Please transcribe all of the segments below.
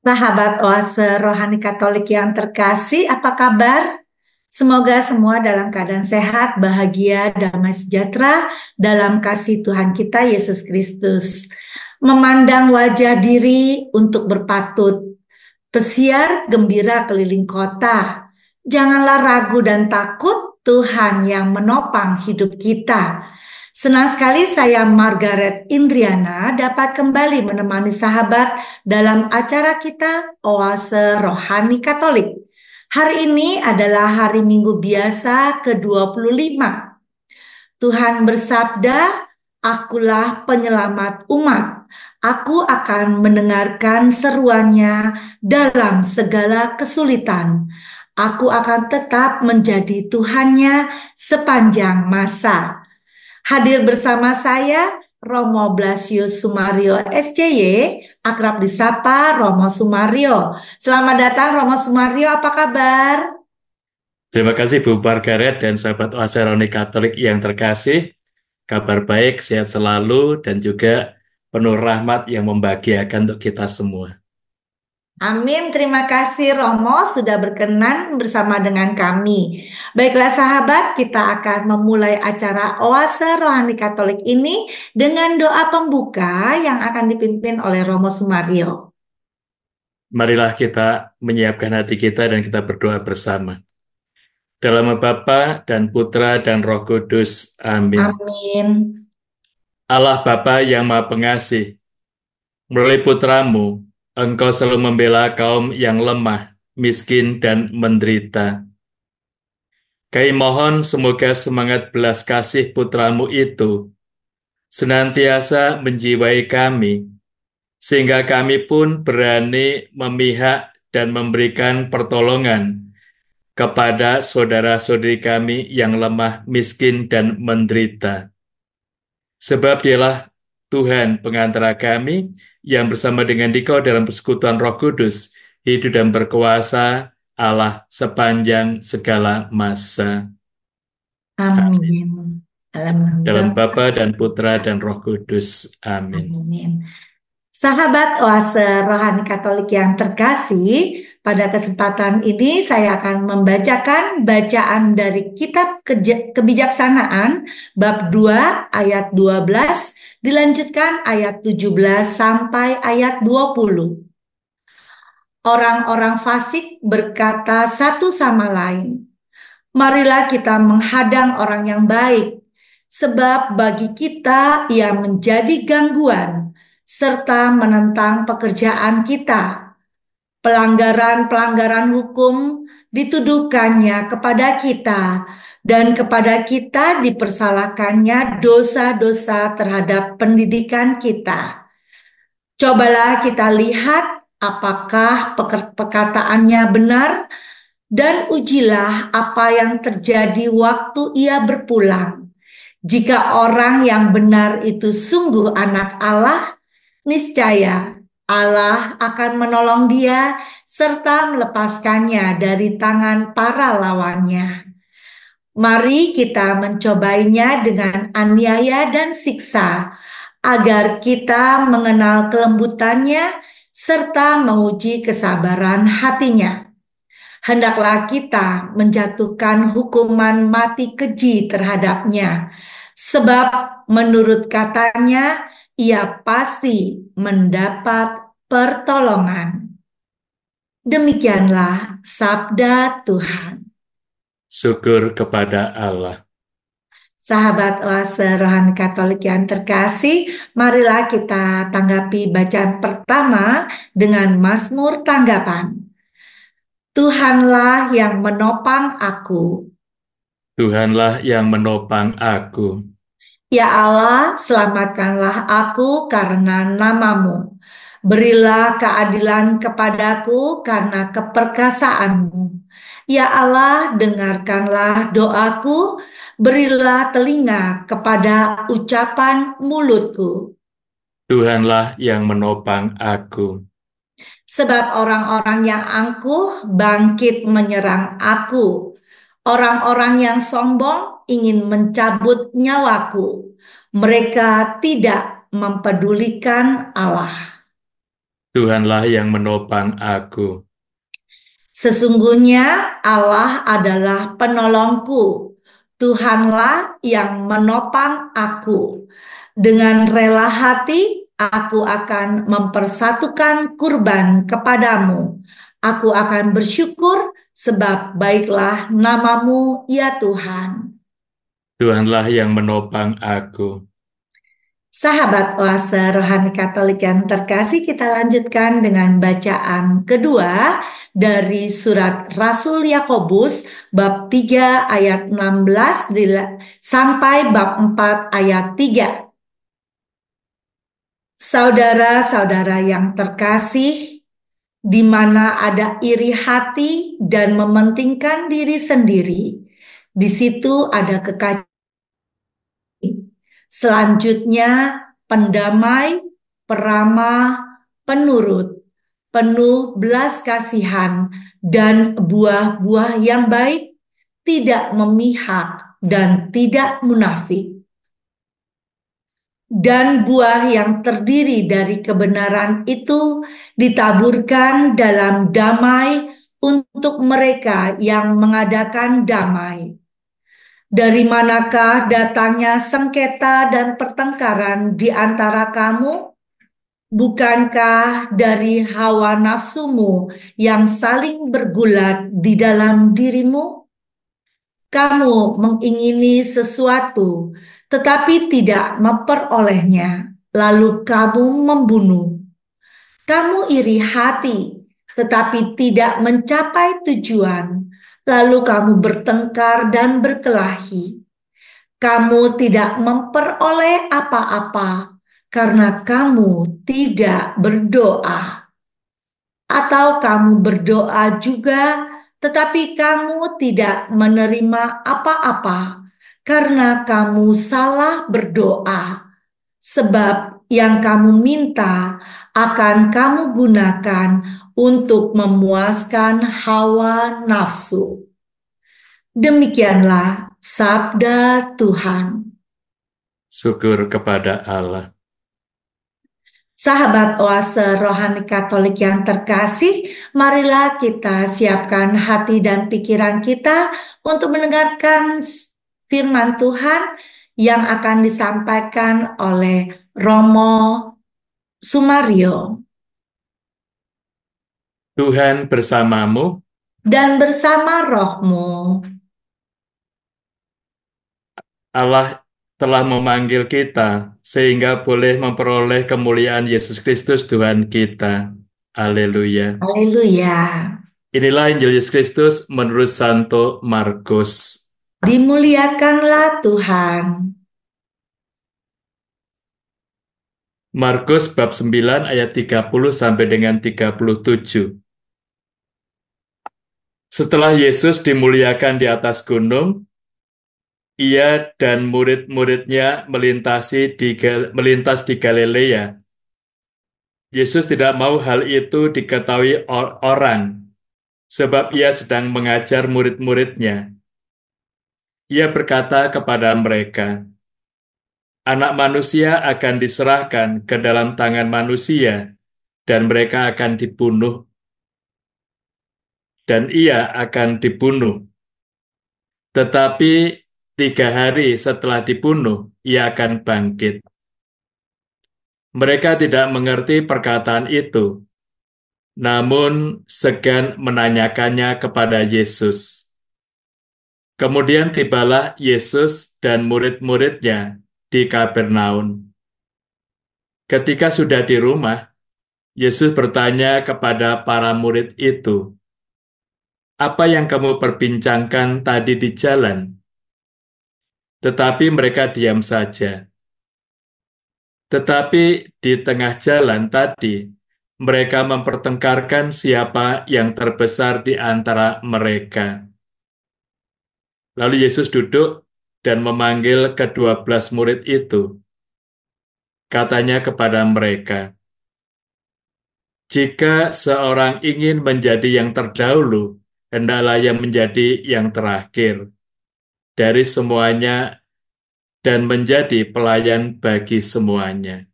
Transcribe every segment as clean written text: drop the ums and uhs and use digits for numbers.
Sahabat Oase Rohani Katolik yang terkasih, apa kabar? Semoga semua dalam keadaan sehat, bahagia, damai sejahtera dalam kasih Tuhan kita Yesus Kristus. Memandang wajah diri untuk berpatut, pesiar gembira keliling kota. Janganlah ragu dan takut, Tuhan yang menopang hidup kita. Senang sekali saya Margaret Indriana dapat kembali menemani sahabat dalam acara kita Oase Rohani Katolik. Hari ini adalah hari Minggu biasa ke-25. Tuhan bersabda, "Akulah penyelamat umat. Aku akan mendengarkan seruannya dalam segala kesulitan. Aku akan tetap menjadi Tuhannya sepanjang masa." Hadir bersama saya Romo Blasius Sumario SCY, akrab disapa Romo Sumario. Selamat datang Romo Sumario, apa kabar? Terima kasih Bu Margaret dan sahabat Oaseroni Katolik yang terkasih. Kabar baik, sehat selalu, dan juga penuh rahmat yang membahagiakan untuk kita semua. Amin, terima kasih Romo sudah berkenan bersama dengan kami. Baiklah sahabat, kita akan memulai acara Oase Rohani Katolik ini dengan doa pembuka yang akan dipimpin oleh Romo Sumario. Marilah kita menyiapkan hati kita dan kita berdoa bersama. Dalam nama Bapa dan Putra dan Roh Kudus. Amin. Amin. Allah Bapa yang Maha Pengasih, melalui putramu, Engkau selalu membela kaum yang lemah, miskin, dan menderita. Kami mohon semoga semangat belas kasih putramu itu senantiasa menjiwai kami, sehingga kami pun berani memihak dan memberikan pertolongan kepada saudara-saudari kami yang lemah, miskin, dan menderita. Sebab dialah Tuhan pengantara kami yang bersama dengan Dikau dalam persekutuan Roh Kudus, hidup dan berkuasa Allah sepanjang segala masa. Amin. Dalam Dalam Bapa dan Putra dan Roh Kudus. Amin. Amin. Sahabat Oase Rohani Katolik yang terkasih, pada kesempatan ini saya akan membacakan bacaan dari Kitab Kebijaksanaan bab 2 ayat 12 dilanjutkan ayat 17 sampai ayat 20. Orang-orang fasik berkata satu sama lain, "Marilah kita menghadang orang yang baik, sebab bagi kita ia menjadi gangguan serta menentang pekerjaan kita. Pelanggaran-pelanggaran hukum dituduhkannya kepada kita, dan kepada kita dipersalahkannya dosa-dosa terhadap pendidikan kita. Cobalah kita lihat apakah perkataannya benar, dan ujilah apa yang terjadi waktu ia berpulang. Jika orang yang benar itu sungguh anak Allah, niscaya Allah akan menolong dia serta melepaskannya dari tangan para lawannya. Mari kita mencobainya dengan aniaya dan siksa, agar kita mengenal kelembutannya serta menguji kesabaran hatinya. Hendaklah kita menjatuhkan hukuman mati keji terhadapnya, sebab menurut katanya ia pasti mendapat pertolongan." Demikianlah sabda Tuhan. Syukur kepada Allah. Sahabat Oase Rohani Katolik yang terkasih, marilah kita tanggapi bacaan pertama dengan Mazmur tanggapan. Tuhanlah yang menopang aku. Tuhanlah yang menopang aku. Ya Allah, selamatkanlah aku karena namamu. Berilah keadilan kepadaku karena keperkasaanmu. Ya Allah, dengarkanlah doaku. Berilah telinga kepada ucapan mulutku. Tuhanlah yang menopang aku. Sebab orang-orang yang angkuh bangkit menyerang aku. Orang-orang yang sombong ingin mencabut nyawaku. Mereka tidak mempedulikan Allah. Tuhanlah yang menopang aku. Sesungguhnya Allah adalah penolongku. Tuhanlah yang menopang aku. Dengan rela hati, aku akan mempersatukan kurban kepadamu. Aku akan bersyukur sebab baiklah namamu, ya Tuhan. Tuhanlah yang menopang aku. Sahabat Oase Rohani Katolik yang terkasih, kita lanjutkan dengan bacaan kedua dari surat Rasul Yakobus bab 3 ayat 16 sampai bab 4 ayat 3. Saudara-saudara yang terkasih, di mana ada iri hati dan mementingkan diri sendiri, di situ ada kekacauan. Selanjutnya, pendamai, peramah, penurut, penuh belas kasihan, dan buah-buah yang baik, tidak memihak dan tidak munafik. Dan buah yang terdiri dari kebenaran itu ditaburkan dalam damai untuk mereka yang mengadakan damai. Dari manakah datangnya sengketa dan pertengkaran di antara kamu? Bukankah dari hawa nafsumu yang saling bergulat di dalam dirimu? Kamu mengingini sesuatu, tetapi tidak memperolehnya, lalu kamu membunuh. Kamu iri hati, tetapi tidak mencapai tujuan, lalu kamu bertengkar dan berkelahi. Kamu tidak memperoleh apa-apa karena kamu tidak berdoa. Atau kamu berdoa juga, tetapi kamu tidak menerima apa-apa karena kamu salah berdoa. Sebab yang kamu minta akan kamu gunakan untuk memuaskan hawa nafsu. Demikianlah sabda Tuhan. Syukur kepada Allah. Sahabat Oase Rohani Katolik yang terkasih, marilah kita siapkan hati dan pikiran kita untuk mendengarkan firman Tuhan yang akan disampaikan oleh Romo Sumario. Tuhan bersamamu. Dan bersama rohmu. Allah telah memanggil kita sehingga boleh memperoleh kemuliaan Yesus Kristus Tuhan kita. Haleluya. Haleluya. Inilah Injil Yesus Kristus menurut Santo Markus. Dimuliakanlah Tuhan. Markus bab 9 ayat 30 sampai dengan 37. Setelah Yesus dimuliakan di atas gunung, ia dan murid-muridnya melintas di Galilea. Yesus tidak mau hal itu diketahui orang, sebab ia sedang mengajar murid-muridnya. Ia berkata kepada mereka, Anak manusia akan diserahkan ke dalam tangan manusia, dan mereka akan dibunuh, dan ia akan dibunuh. Tetapi 3 hari setelah dibunuh, ia akan bangkit. Mereka tidak mengerti perkataan itu, namun segan menanyakannya kepada Yesus. Kemudian tibalah Yesus dan murid-muridnya di Kapernaum. Ketika sudah di rumah, Yesus bertanya kepada para murid itu, "Apa yang kamu perbincangkan tadi di jalan?" Tetapi mereka diam saja. Tetapi di tengah jalan tadi, mereka mempertengkarkan siapa yang terbesar di antara mereka. Lalu Yesus duduk dan memanggil ke-12 murid itu. Katanya kepada mereka, "Jika seorang ingin menjadi yang terdahulu, hendaklah ia menjadi yang terakhir dari semuanya dan menjadi pelayan bagi semuanya."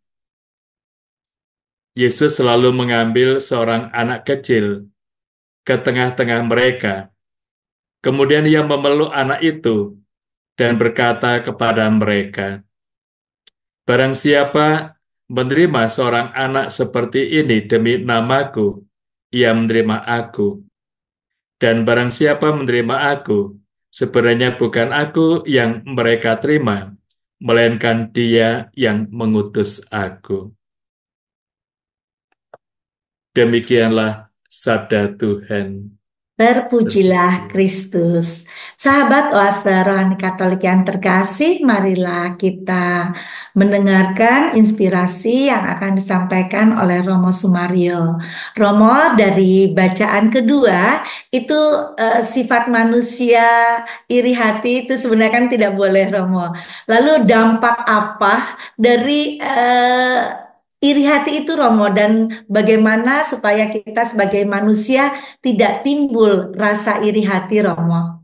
Yesus selalu mengambil seorang anak kecil ke tengah-tengah mereka. Kemudian ia memeluk anak itu dan berkata kepada mereka, "Barang siapa menerima seorang anak seperti ini demi namaku, ia menerima aku. Dan barang siapa menerima aku, sebenarnya bukan aku yang mereka terima, melainkan Dia yang mengutus aku." Demikianlah sabda Tuhan. Terpujilah Kristus. Sahabat Oase Rohani Katolik yang terkasih, marilah kita mendengarkan inspirasi yang akan disampaikan oleh Romo Sumario. Romo, dari bacaan kedua, itu sifat manusia iri hati itu sebenarnya kan tidak boleh, Romo. Lalu dampak apa dari iri hati itu, Romo, dan bagaimana supaya kita sebagai manusia tidak timbul rasa iri hati, Romo?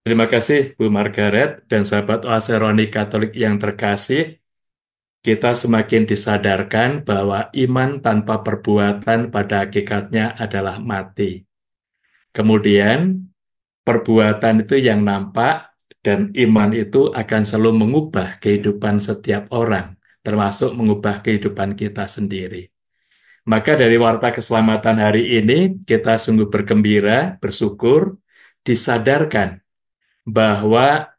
Terima kasih Bu Margaret dan sahabat Oase Rohani Katolik yang terkasih. Kita semakin disadarkan bahwa iman tanpa perbuatan pada hakikatnya adalah mati. Kemudian perbuatan itu yang nampak dan iman itu akan selalu mengubah kehidupan setiap orang, termasuk mengubah kehidupan kita sendiri. Maka dari Warta Keselamatan hari ini kita sungguh bergembira, bersyukur, disadarkan bahwa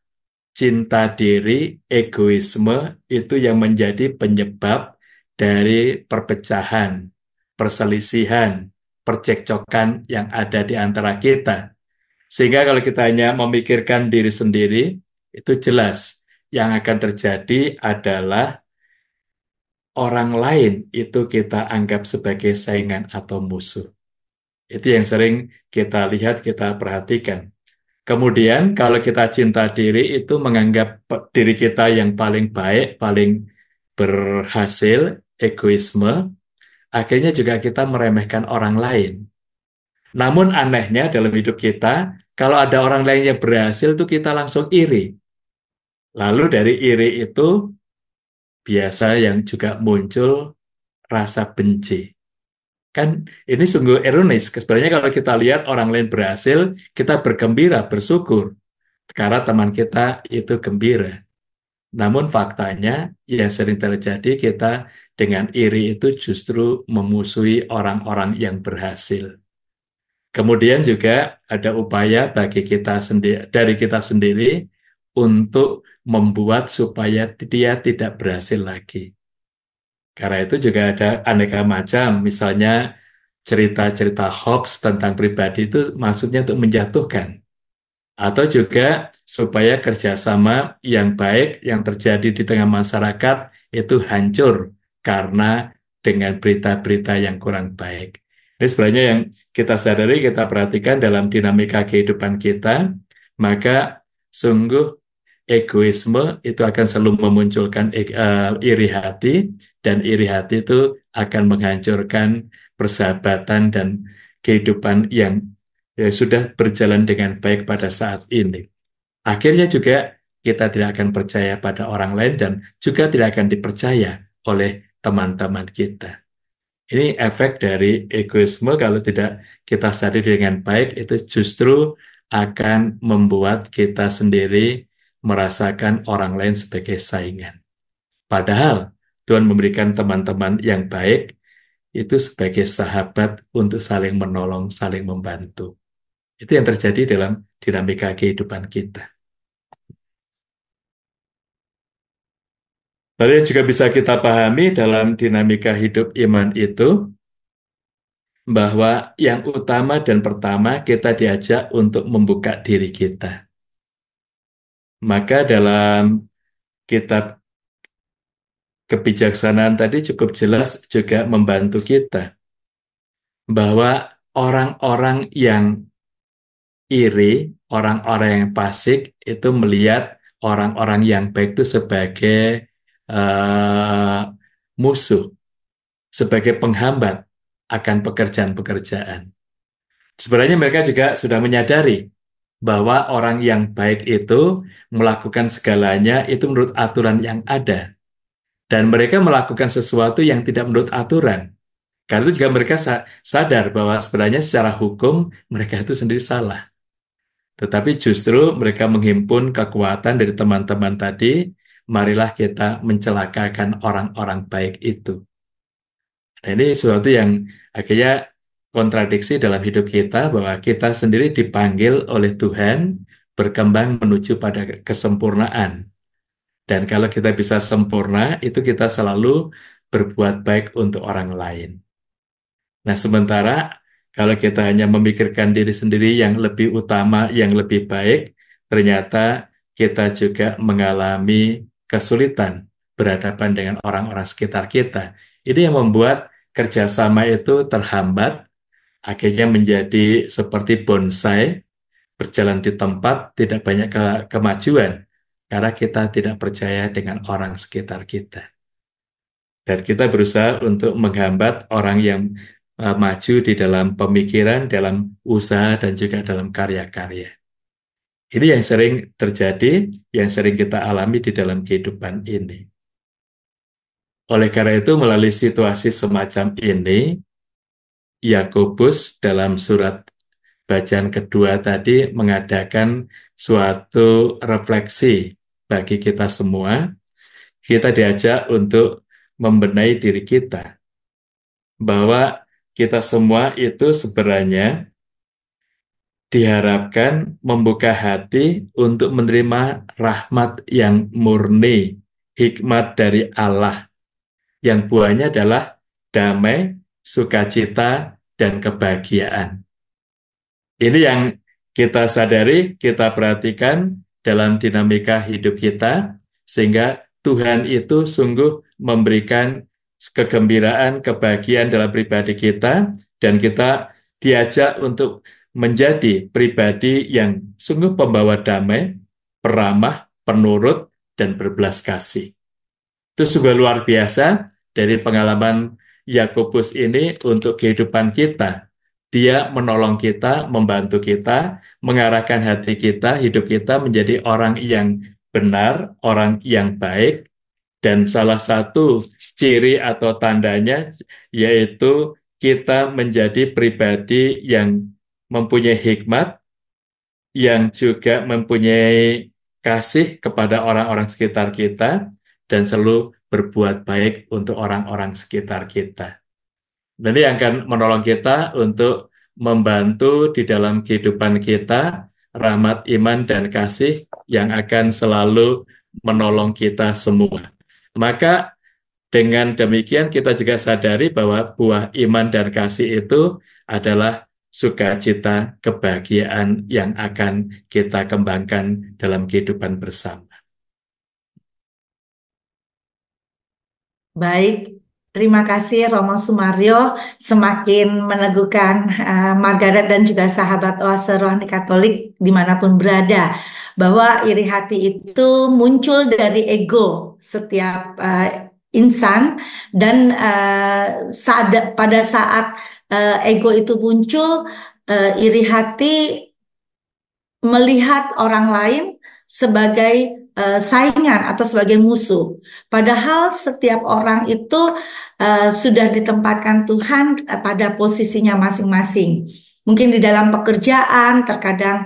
cinta diri, egoisme itu yang menjadi penyebab dari perpecahan, perselisihan, percekcokan yang ada di antara kita. Sehingga kalau kita hanya memikirkan diri sendiri, itu jelas yang akan terjadi adalah orang lain itu kita anggap sebagai saingan atau musuh. Itu yang sering kita lihat, kita perhatikan. Kemudian kalau kita cinta diri itu menganggap diri kita yang paling baik, paling berhasil, egoisme, akhirnya juga kita meremehkan orang lain. Namun anehnya dalam hidup kita, kalau ada orang lain yang berhasil tuh kita langsung iri. Lalu dari iri itu biasa yang juga muncul rasa benci. Kan ini sungguh ironis. Sebenarnya kalau kita lihat orang lain berhasil, kita bergembira, bersyukur. Karena teman kita itu gembira. Namun faktanya yang sering terjadi kita dengan iri itu justru memusuhi orang-orang yang berhasil. Kemudian juga ada upaya bagi kita sendiri, dari kita sendiri untuk membuat supaya dia tidak berhasil lagi. Karena itu juga ada aneka macam, misalnya cerita-cerita hoax tentang pribadi itu maksudnya untuk menjatuhkan. Atau juga supaya kerjasama yang baik yang terjadi di tengah masyarakat itu hancur karena dengan berita-berita yang kurang baik. Ini sebenarnya yang kita sadari, kita perhatikan dalam dinamika kehidupan kita, maka sungguh egoisme itu akan selalu memunculkan iri hati, dan iri hati itu akan menghancurkan persahabatan dan kehidupan yang sudah berjalan dengan baik pada saat ini. Akhirnya juga kita tidak akan percaya pada orang lain dan juga tidak akan dipercaya oleh teman-teman kita. Ini efek dari egoisme kalau tidak kita sadari dengan baik, itu justru akan membuat kita sendiri merasakan orang lain sebagai saingan. Padahal Tuhan memberikan teman-teman yang baik itu sebagai sahabat untuk saling menolong, saling membantu. Itu yang terjadi dalam dinamika kehidupan kita. Lalu yang juga bisa kita pahami dalam dinamika hidup iman itu, bahwa yang utama dan pertama kita diajak untuk membuka diri kita. Maka dalam kitab kebijaksanaan tadi cukup jelas juga membantu kita bahwa orang-orang yang iri, orang-orang yang fasik itu melihat orang-orang yang baik itu sebagai eh, musuh, sebagai penghambat akan pekerjaan-pekerjaan. Sebenarnya mereka juga sudah menyadari bahwa orang yang baik itu melakukan segalanya itu menurut aturan yang ada. Dan mereka melakukan sesuatu yang tidak menurut aturan. Karena itu juga mereka sadar bahwa sebenarnya secara hukum mereka itu sendiri salah. Tetapi justru mereka menghimpun kekuatan dari teman-teman tadi, marilah kita mencelakakan orang-orang baik itu. Nah, ini sesuatu yang akhirnya kontradiksi dalam hidup kita, bahwa kita sendiri dipanggil oleh Tuhan berkembang menuju pada kesempurnaan. Dan kalau kita bisa sempurna, itu kita selalu berbuat baik untuk orang lain. Nah, sementara kalau kita hanya memikirkan diri sendiri yang lebih utama, yang lebih baik, ternyata kita juga mengalami kesulitan berhadapan dengan orang-orang sekitar kita. Ini yang membuat kerjasama itu terhambat, akhirnya menjadi seperti bonsai, berjalan di tempat, tidak banyak kemajuan, karena kita tidak percaya dengan orang sekitar kita. Dan kita berusaha untuk menghambat orang yang maju di dalam pemikiran, dalam usaha, dan juga dalam karya-karya. Ini yang sering terjadi, yang sering kita alami di dalam kehidupan ini. Oleh karena itu, melalui situasi semacam ini, Yakobus dalam surat bacaan kedua tadi mengadakan suatu refleksi bagi kita semua. Kita diajak untuk membenahi diri kita, bahwa kita semua itu sebenarnya diharapkan membuka hati untuk menerima rahmat yang murni, hikmat dari Allah, yang buahnya adalah damai, sukacita, dan kebahagiaan. Ini yang kita sadari, kita perhatikan dalam dinamika hidup kita, sehingga Tuhan itu sungguh memberikan kegembiraan, kebahagiaan dalam pribadi kita, dan kita diajak untuk menjadi pribadi yang sungguh pembawa damai, peramah, penurut, dan berbelas kasih. Itu sungguh luar biasa dari pengalaman Yakobus ini untuk kehidupan kita. Dia menolong kita, membantu kita, mengarahkan hati kita, hidup kita menjadi orang yang benar, orang yang baik. Dan salah satu ciri atau tandanya yaitu kita menjadi pribadi yang mempunyai hikmat, yang juga mempunyai kasih kepada orang-orang sekitar kita, dan selalu berbuat baik untuk orang-orang sekitar kita. Dan ini akan menolong kita untuk membantu di dalam kehidupan kita, rahmat, iman, dan kasih yang akan selalu menolong kita semua. Maka dengan demikian kita juga sadari bahwa buah iman dan kasih itu adalah sukacita, kebahagiaan yang akan kita kembangkan dalam kehidupan bersama. Baik, terima kasih Romo Sumaryo, semakin meneguhkan Margaret dan juga sahabat Oase Rohani Katolik dimanapun berada, bahwa iri hati itu muncul dari ego setiap insan, dan pada saat ego itu muncul, iri hati melihat orang lain sebagai saingan atau sebagai musuh. Padahal setiap orang itu sudah ditempatkan Tuhan pada posisinya masing-masing. Mungkin di dalam pekerjaan terkadang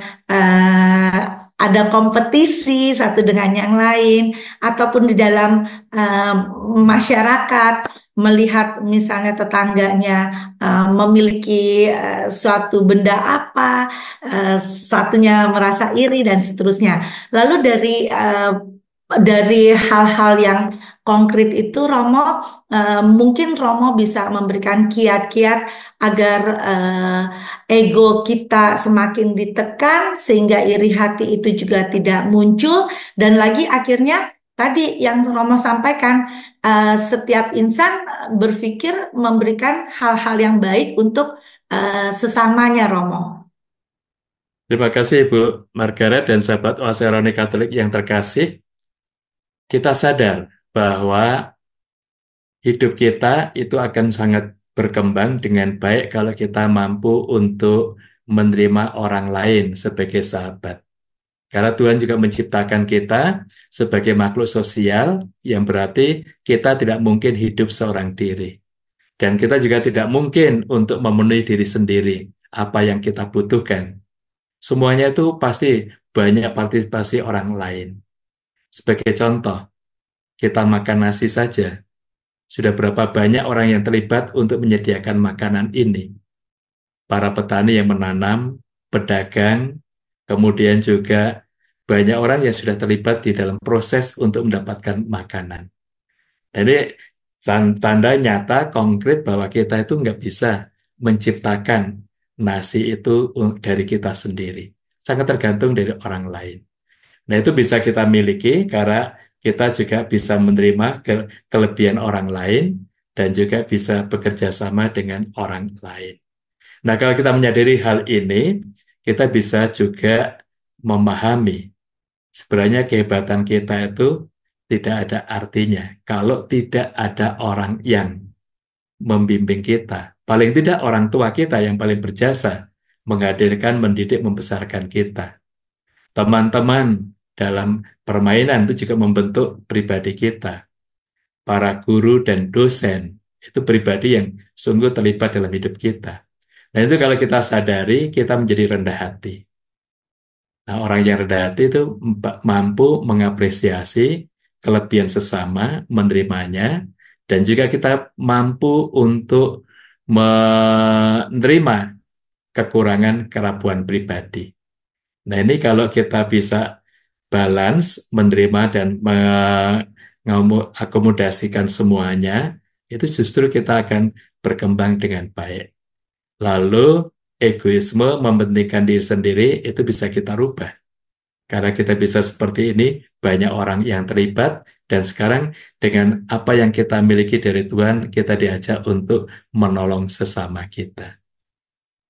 ada kompetisi satu dengan yang lain, ataupun di dalam masyarakat melihat misalnya tetangganya memiliki suatu benda apa, satunya merasa iri dan seterusnya. Lalu dari hal-hal yang konkret itu mungkin Romo bisa memberikan kiat-kiat agar ego kita semakin ditekan sehingga iri hati itu juga tidak muncul, dan lagi akhirnya tadi yang Romo sampaikan, setiap insan berpikir memberikan hal-hal yang baik untuk sesamanya, Romo. Terima kasih Ibu Margaret dan sahabat Oase Rohani Katolik yang terkasih. Kita sadar bahwa hidup kita itu akan sangat berkembang dengan baik kalau kita mampu untuk menerima orang lain sebagai sahabat. Karena Tuhan juga menciptakan kita sebagai makhluk sosial, yang berarti kita tidak mungkin hidup seorang diri. Dan kita juga tidak mungkin untuk memenuhi diri sendiri apa yang kita butuhkan. Semuanya itu pasti banyak partisipasi orang lain. Sebagai contoh, kita makan nasi saja. Sudah berapa banyak orang yang terlibat untuk menyediakan makanan ini? Para petani yang menanam, pedagang, kemudian juga banyak orang yang sudah terlibat di dalam proses untuk mendapatkan makanan. Jadi tanda nyata konkret bahwa kita itu nggak bisa menciptakan nasi itu dari kita sendiri. Sangat tergantung dari orang lain. Nah, itu bisa kita miliki karena kita juga bisa menerima kelebihan orang lain dan juga bisa bekerja sama dengan orang lain. Nah, kalau kita menyadari hal ini, kita bisa juga memahami sebenarnya kehebatan kita itu tidak ada artinya kalau tidak ada orang yang membimbing kita. Paling tidak orang tua kita yang paling berjasa menghadirkan, mendidik, membesarkan kita. Teman-teman dalam permainan itu juga membentuk pribadi kita. Para guru dan dosen itu pribadi yang sungguh terlibat dalam hidup kita. Nah, itu kalau kita sadari, kita menjadi rendah hati. Nah, orang yang rendah hati itu mampu mengapresiasi kelebihan sesama, menerimanya, dan juga kita mampu untuk menerima kekurangan kerapuan pribadi. Nah, ini kalau kita bisa balance, menerima dan mengakomodasikan semuanya, itu justru kita akan berkembang dengan baik. Lalu egoisme, mementingkan diri sendiri, itu bisa kita rubah. Karena kita bisa seperti ini, banyak orang yang terlibat, dan sekarang dengan apa yang kita miliki dari Tuhan, kita diajak untuk menolong sesama kita.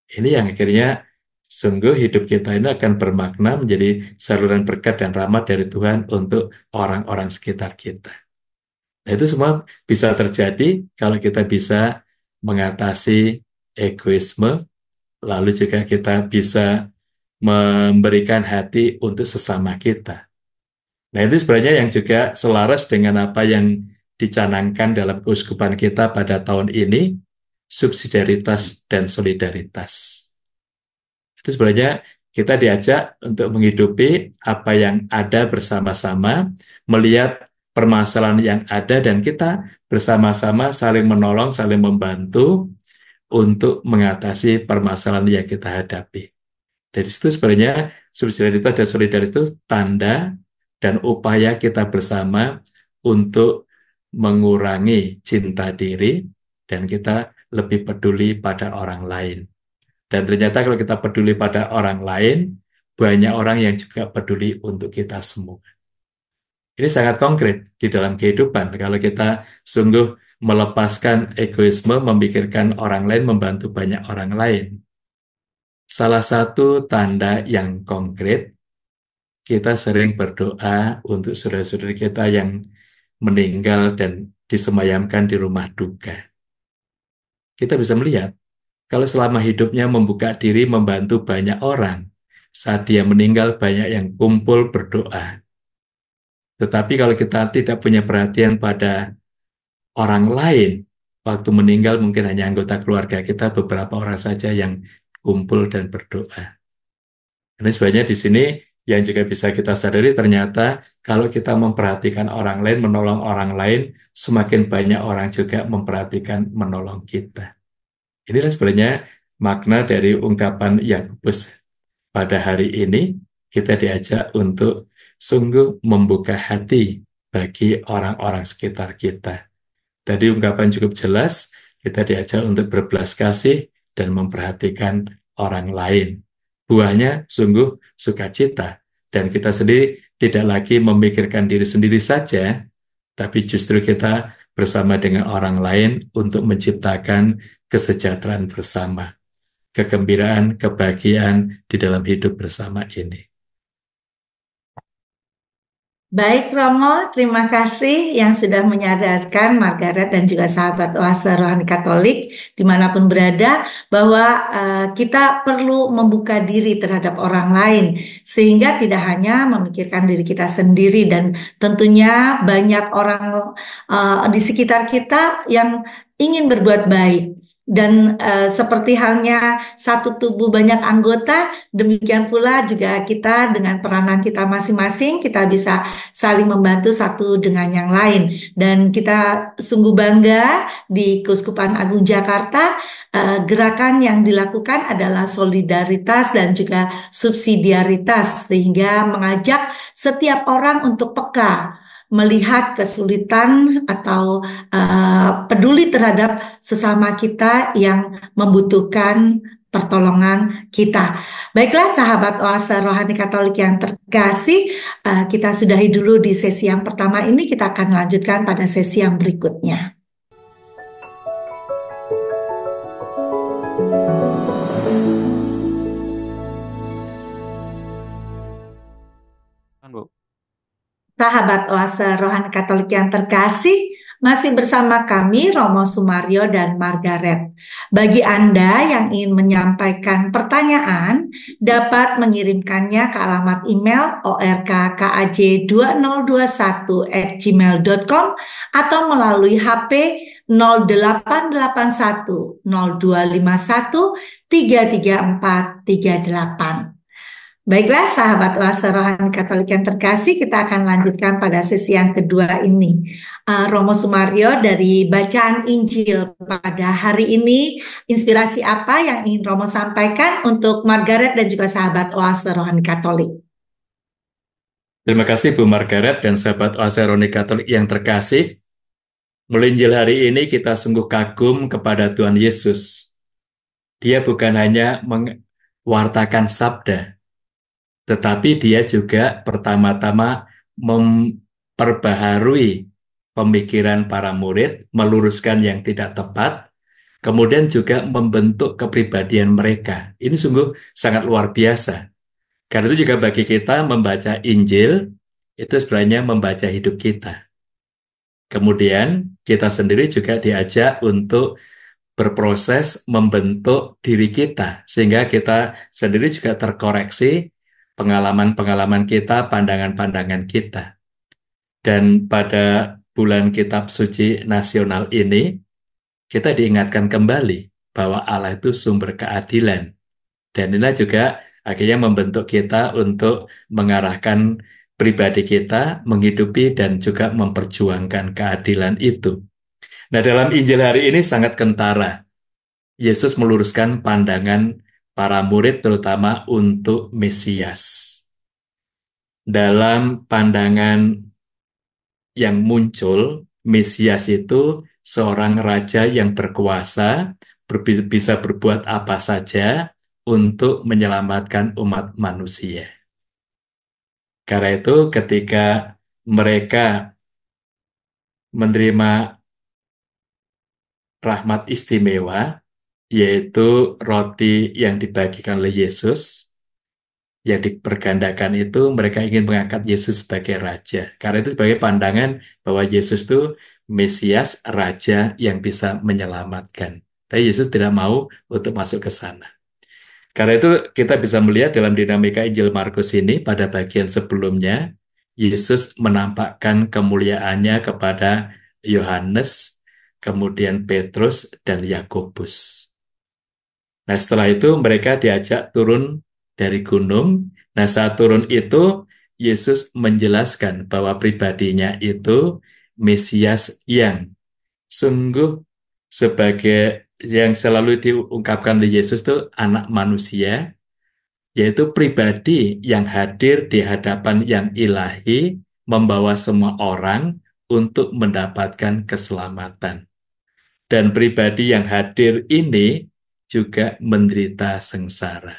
Ini yang akhirnya sungguh hidup kita ini akan bermakna menjadi saluran berkat dan rahmat dari Tuhan untuk orang-orang sekitar kita. Nah, itu semua bisa terjadi kalau kita bisa mengatasi egoisme, lalu juga kita bisa memberikan hati untuk sesama kita. Nah, itu sebenarnya yang juga selaras dengan apa yang dicanangkan dalam keuskupan kita pada tahun ini, subsidiaritas dan solidaritas. Itu sebenarnya kita diajak untuk menghidupi apa yang ada bersama-sama, melihat permasalahan yang ada, dan kita bersama-sama saling menolong, saling membantu untuk mengatasi permasalahan yang kita hadapi. Dari situ sebenarnya subsidiaritas dan solidaritas itu tanda dan upaya kita bersama untuk mengurangi cinta diri dan kita lebih peduli pada orang lain. Dan ternyata kalau kita peduli pada orang lain, banyak orang yang juga peduli untuk kita semua. Ini sangat konkret di dalam kehidupan. Kalau kita sungguh melepaskan egoisme, memikirkan orang lain, membantu banyak orang lain. Salah satu tanda yang konkret, kita sering berdoa untuk saudara-saudara kita yang meninggal dan disemayamkan di rumah duka. Kita bisa melihat, kalau selama hidupnya membuka diri membantu banyak orang, saat dia meninggal banyak yang kumpul berdoa. Tetapi kalau kita tidak punya perhatian pada orang lain, waktu meninggal mungkin hanya anggota keluarga kita, beberapa orang saja yang kumpul dan berdoa. Ini sebenarnya di sini yang juga bisa kita sadari, ternyata kalau kita memperhatikan orang lain, menolong orang lain, semakin banyak orang juga memperhatikan, menolong kita. Inilah sebenarnya makna dari ungkapan Yakobus pada hari ini. Kita diajak untuk sungguh membuka hati bagi orang-orang sekitar kita. Tadi ungkapan cukup jelas, kita diajak untuk berbelas kasih dan memperhatikan orang lain. Buahnya sungguh sukacita, dan kita sendiri tidak lagi memikirkan diri sendiri saja, tapi justru kita bersama dengan orang lain untuk menciptakan kesejahteraan bersama, kegembiraan, kebahagiaan di dalam hidup bersama ini. Baik Romo, terima kasih yang sudah menyadarkan Margaret dan juga sahabat Oase Rohani Katolik dimanapun berada bahwa kita perlu membuka diri terhadap orang lain sehingga tidak hanya memikirkan diri kita sendiri dan tentunya banyak orang di sekitar kita yang ingin berbuat baik. Dan seperti halnya satu tubuh banyak anggota, demikian pula juga kita dengan peranan kita masing-masing, kita bisa saling membantu satu dengan yang lain. Dan kita sungguh bangga di Keuskupan Agung Jakarta, gerakan yang dilakukan adalah solidaritas dan juga subsidiaritas, sehingga mengajak setiap orang untuk peka melihat kesulitan atau peduli terhadap sesama kita yang membutuhkan pertolongan kita. Baiklah sahabat Oase Rohani Katolik yang terkasih, kita sudahi dulu di sesi yang pertama ini, kita akan lanjutkan pada sesi yang berikutnya. Kan, Bu? Sahabat Oase Rohani Katolik yang terkasih, masih bersama kami Romo Sumario dan Margaret. Bagi Anda yang ingin menyampaikan pertanyaan, dapat mengirimkannya ke alamat email orkkaj2021@gmail.com atau melalui HP 0881 0251 33438. Baiklah sahabat Oase Rohani Katolik yang terkasih, kita akan lanjutkan pada sesi yang kedua ini. Romo Sumario, dari bacaan Injil pada hari ini, inspirasi apa yang ingin Romo sampaikan untuk Margaret dan juga sahabat Oase Rohani Katolik? Terima kasih Bu Margaret dan sahabat Oase Rohani Katolik yang terkasih. Mulai Injil hari ini kita sungguh kagum kepada Tuhan Yesus. Dia bukan hanya mewartakan sabda, tetapi dia juga pertama-tama memperbaharui pemikiran para murid, meluruskan yang tidak tepat, kemudian juga membentuk kepribadian mereka. Ini sungguh sangat luar biasa. Karena itu juga bagi kita membaca Injil, itu sebenarnya membaca hidup kita. Kemudian kita sendiri juga diajak untuk berproses membentuk diri kita, sehingga kita sendiri juga terkoreksi pengalaman-pengalaman kita, pandangan-pandangan kita. Dan pada bulan Kitab Suci Nasional ini, kita diingatkan kembali bahwa Allah itu sumber keadilan. Dan inilah juga akhirnya membentuk kita untuk mengarahkan pribadi kita, menghidupi dan juga memperjuangkan keadilan itu. Nah, dalam Injil hari ini sangat kentara. Yesus meluruskan pandangan para murid terutama untuk Mesias. Dalam pandangan yang muncul, Mesias itu seorang raja yang berkuasa, bisa berbuat apa saja untuk menyelamatkan umat manusia. Karena itu ketika mereka menerima rahmat istimewa, yaitu roti yang dibagikan oleh Yesus, yang dipergandakan itu mereka ingin mengangkat Yesus sebagai raja. Karena itu sebagai pandangan bahwa Yesus itu Mesias, raja yang bisa menyelamatkan. Tapi Yesus tidak mau untuk masuk ke sana. Karena itu kita bisa melihat dalam dinamika Injil Markus ini pada bagian sebelumnya, Yesus menampakkan kemuliaannya kepada Yohanes, kemudian Petrus, dan Yakobus. Nah, setelah itu mereka diajak turun dari gunung. Nah, saat turun itu, Yesus menjelaskan bahwa pribadinya itu Mesias yang sungguh sebagai yang selalu diungkapkan oleh Yesus itu anak manusia, yaitu pribadi yang hadir di hadapan yang ilahi, membawa semua orang untuk mendapatkan keselamatan. Dan pribadi yang hadir ini juga menderita sengsara.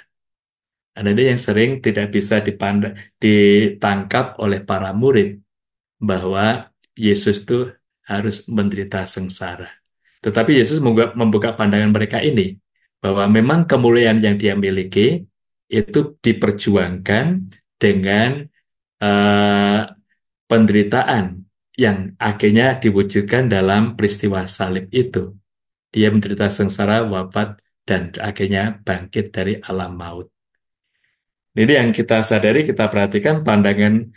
Dan ini yang sering tidak bisa ditangkap oleh para murid, bahwa Yesus itu harus menderita sengsara. Tetapi Yesus membuka pandangan mereka ini, bahwa memang kemuliaan yang dia miliki itu diperjuangkan dengan penderitaan yang akhirnya diwujudkan dalam peristiwa salib itu. Dia menderita sengsara, wafat, dan akhirnya bangkit dari alam maut. Ini yang kita sadari, kita perhatikan pandangan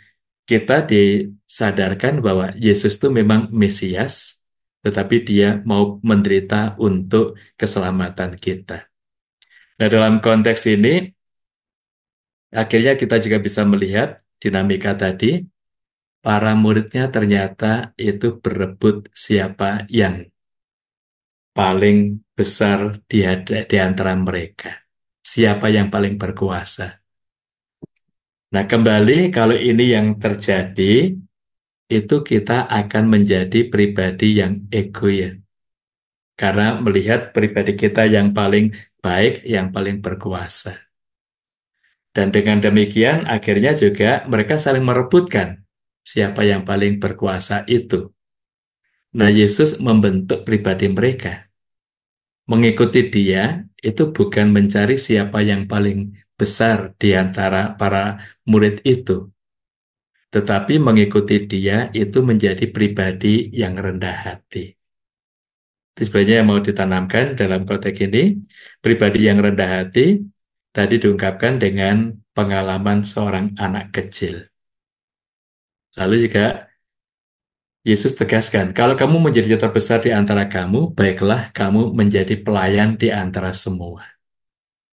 kita disadarkan bahwa Yesus itu memang Mesias, tetapi dia mau menderita untuk keselamatan kita. Nah, dalam konteks ini, akhirnya kita juga bisa melihat dinamika tadi, para muridnya ternyata itu berebut siapa yang paling besar di antara mereka. Siapa yang paling berkuasa. Nah, kembali kalau ini yang terjadi, itu kita akan menjadi pribadi yang ego ya. Karena melihat pribadi kita yang paling baik, yang paling berkuasa. Dan dengan demikian akhirnya juga mereka saling merebutkan siapa yang paling berkuasa itu. Nah, Yesus membentuk pribadi mereka. Mengikuti dia itu bukan mencari siapa yang paling besar di antara para murid itu, tetapi mengikuti dia itu menjadi pribadi yang rendah hati. Itu sebenarnya yang mau ditanamkan dalam konteks ini, pribadi yang rendah hati tadi diungkapkan dengan pengalaman seorang anak kecil. Lalu juga Yesus tegaskan, kalau kamu menjadi yang terbesar di antara kamu, baiklah kamu menjadi pelayan di antara semua.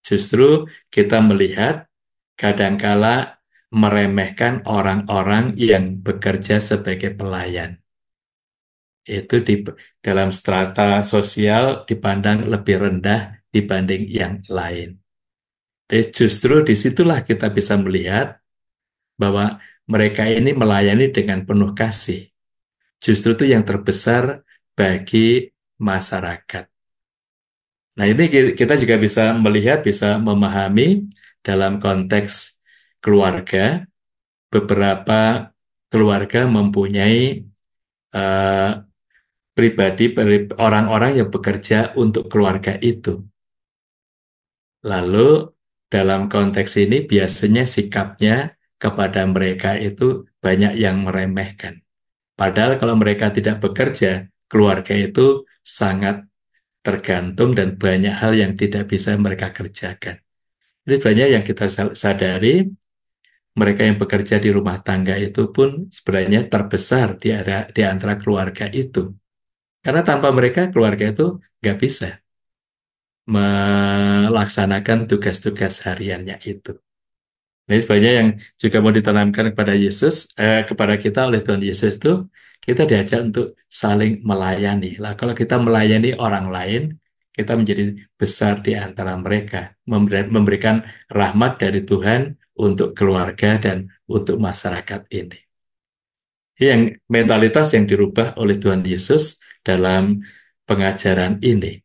Justru kita melihat kadangkala meremehkan orang-orang yang bekerja sebagai pelayan. Itu dalam strata sosial dipandang lebih rendah dibanding yang lain. Tapi justru disitulah kita bisa melihat bahwa mereka ini melayani dengan penuh kasih. Justru itu yang terbesar bagi masyarakat. Nah, ini kita juga bisa melihat, bisa memahami dalam konteks keluarga, beberapa keluarga mempunyai eh, pribadi orang-orang yang bekerja untuk keluarga itu. Lalu dalam konteks ini biasanya sikapnya kepada mereka itu banyak yang meremehkan. Padahal kalau mereka tidak bekerja, keluarga itu sangat tergantung dan banyak hal yang tidak bisa mereka kerjakan. Ini banyak yang kita sadari, mereka yang bekerja di rumah tangga itu pun sebenarnya terbesar di antara keluarga itu. Karena tanpa mereka, keluarga itu nggak bisa melaksanakan tugas-tugas hariannya itu. Nah, ini sebenarnya yang juga mau ditanamkan kepada Yesus, kepada kita oleh Tuhan Yesus itu, kita diajak untuk saling melayani. Lah, kalau kita melayani orang lain, kita menjadi besar di antara mereka, memberikan rahmat dari Tuhan untuk keluarga dan untuk masyarakat ini. Ini yang mentalitas yang dirubah oleh Tuhan Yesus dalam pengajaran ini.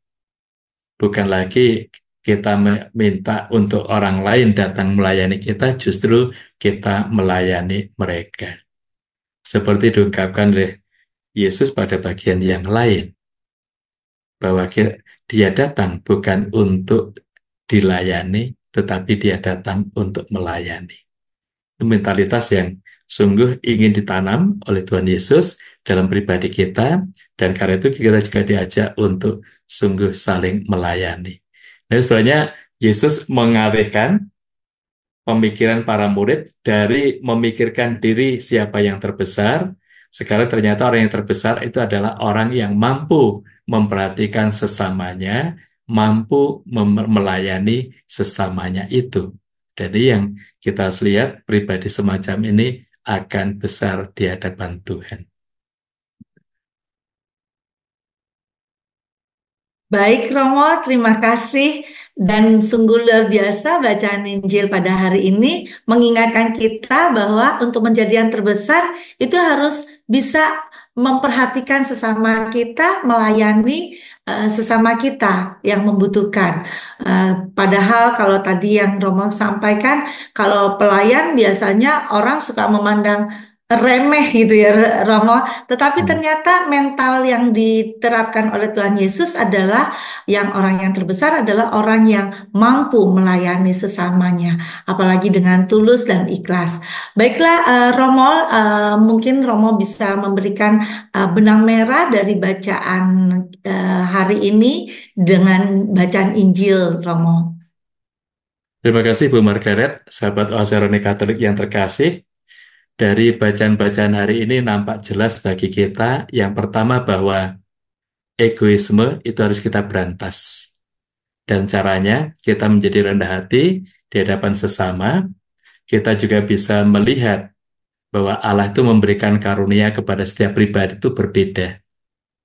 Bukan lagi kita minta untuk orang lain datang melayani kita, justru kita melayani mereka. Seperti diungkapkan oleh Yesus pada bagian yang lain, bahwa dia datang bukan untuk dilayani, tetapi dia datang untuk melayani. Itu mentalitas yang sungguh ingin ditanam oleh Tuhan Yesus dalam pribadi kita, dan karena itu kita juga diajak untuk sungguh saling melayani. Nah, sebenarnya Yesus mengalihkan pemikiran para murid dari memikirkan diri siapa yang terbesar, sekarang ternyata orang yang terbesar itu adalah orang yang mampu memperhatikan sesamanya, mampu melayani sesamanya itu. Jadi yang kita lihat pribadi semacam ini akan besar di hadapan Tuhan. Baik Romo, terima kasih. Dan sungguh luar biasa bacaan Injil pada hari ini mengingatkan kita bahwa untuk menjadi yang terbesar itu harus bisa memperhatikan sesama kita, melayani sesama kita yang membutuhkan. Padahal kalau tadi yang Romo sampaikan, kalau pelayan biasanya orang suka memandang remeh gitu ya Romo. Tetapi Hmm. ternyata mental yang diterapkan oleh Tuhan Yesus adalah orang yang terbesar adalah orang yang mampu melayani sesamanya, apalagi dengan tulus dan ikhlas. Baiklah Romo, mungkin Romo bisa memberikan benang merah dari bacaan hari ini dengan bacaan Injil Romo. Terima kasih Bu Margaret, sahabat Oasaroni Katolik yang terkasih. Dari bacaan-bacaan hari ini nampak jelas bagi kita yang pertama bahwa egoisme itu harus kita berantas. Dan caranya kita menjadi rendah hati di hadapan sesama. Kita juga bisa melihat bahwa Allah itu memberikan karunia kepada setiap pribadi itu berbeda.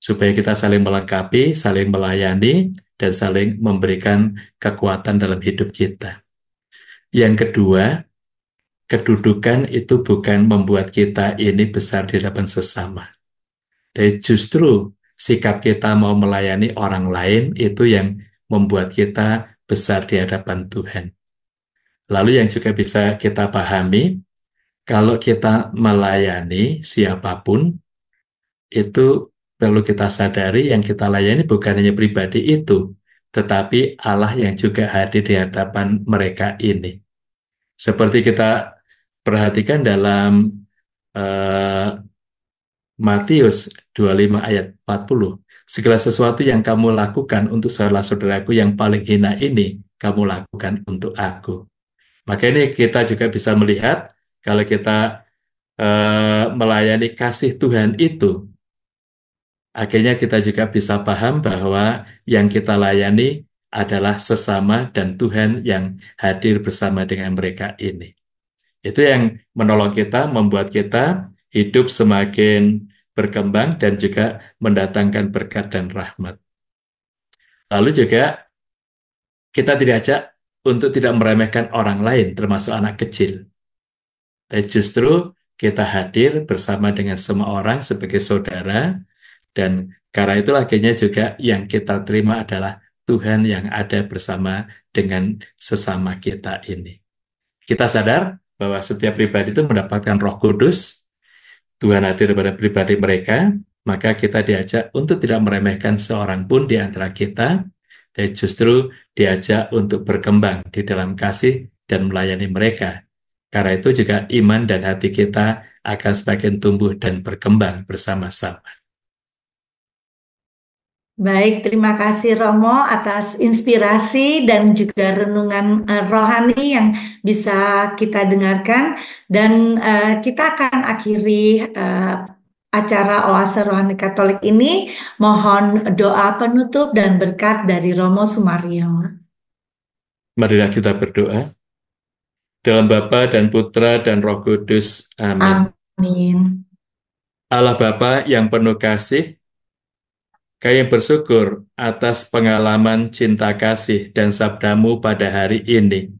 Supaya kita saling melengkapi, saling melayani, dan saling memberikan kekuatan dalam hidup kita. Yang kedua, kedudukan itu bukan membuat kita ini besar di hadapan sesama. Tapi justru sikap kita mau melayani orang lain itu yang membuat kita besar di hadapan Tuhan. Lalu yang juga bisa kita pahami, kalau kita melayani siapapun, itu perlu kita sadari yang kita layani bukan hanya pribadi itu, tetapi Allah yang juga hadir di hadapan mereka ini. Seperti kita perhatikan dalam eh, Matius 25 ayat 40. Segala sesuatu yang kamu lakukan untuk saudara-saudaraku yang paling hina ini, kamu lakukan untuk aku. Maka ini kita juga bisa melihat kalau kita melayani kasih Tuhan itu, akhirnya kita juga bisa paham bahwa yang kita layani adalah sesama dan Tuhan yang hadir bersama dengan mereka ini. Itu yang menolong kita, membuat kita hidup semakin berkembang dan juga mendatangkan berkat dan rahmat. Lalu juga kita diajak untuk tidak meremehkan orang lain, termasuk anak kecil. Tapi justru kita hadir bersama dengan semua orang sebagai saudara, dan karena itulah akhirnya juga yang kita terima adalah Tuhan yang ada bersama dengan sesama kita ini. Kita sadar bahwa setiap pribadi itu mendapatkan Roh Kudus, Tuhan hadir pada pribadi mereka, maka kita diajak untuk tidak meremehkan seorang pun di antara kita, dan justru diajak untuk berkembang di dalam kasih dan melayani mereka. Karena itu juga iman dan hati kita akan semakin tumbuh dan berkembang bersama-sama. Baik, terima kasih Romo atas inspirasi dan juga renungan rohani yang bisa kita dengarkan. Dan kita akan akhiri acara Oase Rohani Katolik ini. Mohon doa penutup dan berkat dari Romo Sumario. Marilah kita berdoa. Dalam Bapa dan Putra dan Roh Kudus. Amin. Amin. Allah Bapa yang penuh kasih, kami bersyukur atas pengalaman cinta kasih dan sabdamu pada hari ini.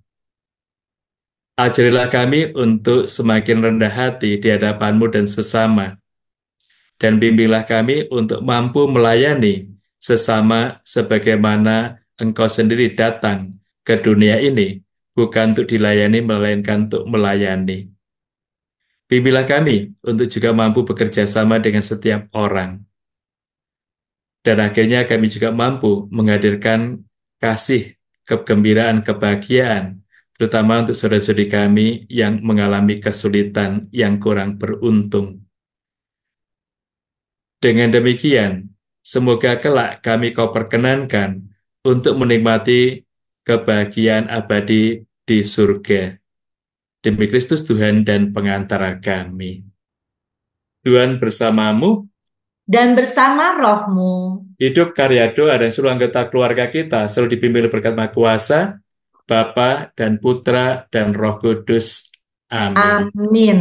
Ajarilah kami untuk semakin rendah hati di hadapan-Mu dan sesama, dan bimbinglah kami untuk mampu melayani sesama sebagaimana Engkau sendiri datang ke dunia ini, bukan untuk dilayani, melainkan untuk melayani. Bimbinglah kami untuk juga mampu bekerja sama dengan setiap orang. Dan akhirnya kami juga mampu menghadirkan kasih, kegembiraan, kebahagiaan, terutama untuk saudara-saudari kami yang mengalami kesulitan, yang kurang beruntung. Dengan demikian, semoga kelak kami Kau perkenankan untuk menikmati kebahagiaan abadi di surga. Demi Kristus Tuhan dan pengantara kami. Tuhan bersamamu, Dan bersama rohmu. hidup karya doa dan seluruh anggota keluarga kita selalu dipimpin oleh berkat Maha Kuasa, Bapa dan Putra dan Roh Kudus. Amin. Amin.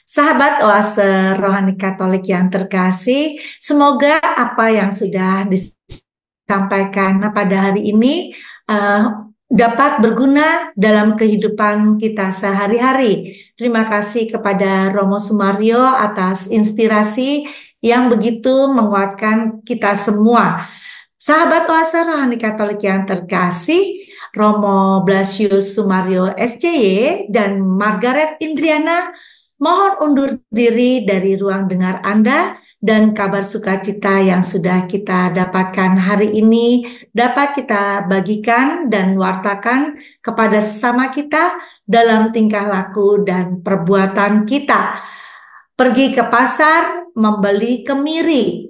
Sahabat Oase Rohani Katolik yang terkasih, semoga apa yang sudah disampaikan pada hari ini dapat berguna dalam kehidupan kita sehari-hari. Terima kasih kepada Romo Sumario atas inspirasi yang begitu menguatkan kita semua. Sahabat Oase Rohani Katolik yang terkasih, Romo Blasius Sumario SCY dan Margaret Indriana Mohon undur diri dari ruang dengar Anda dan kabar sukacita yang sudah kita dapatkan hari ini dapat kita bagikan dan wartakan kepada sesama kita dalam tingkah laku dan perbuatan kita. Pergi ke pasar, membeli kemiri.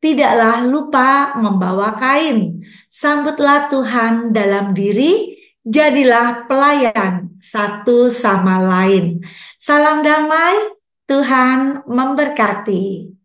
Tidaklah lupa membawa kain. Sambutlah Tuhan dalam diri, jadilah pelayan satu sama lain. Salam damai, Tuhan memberkati.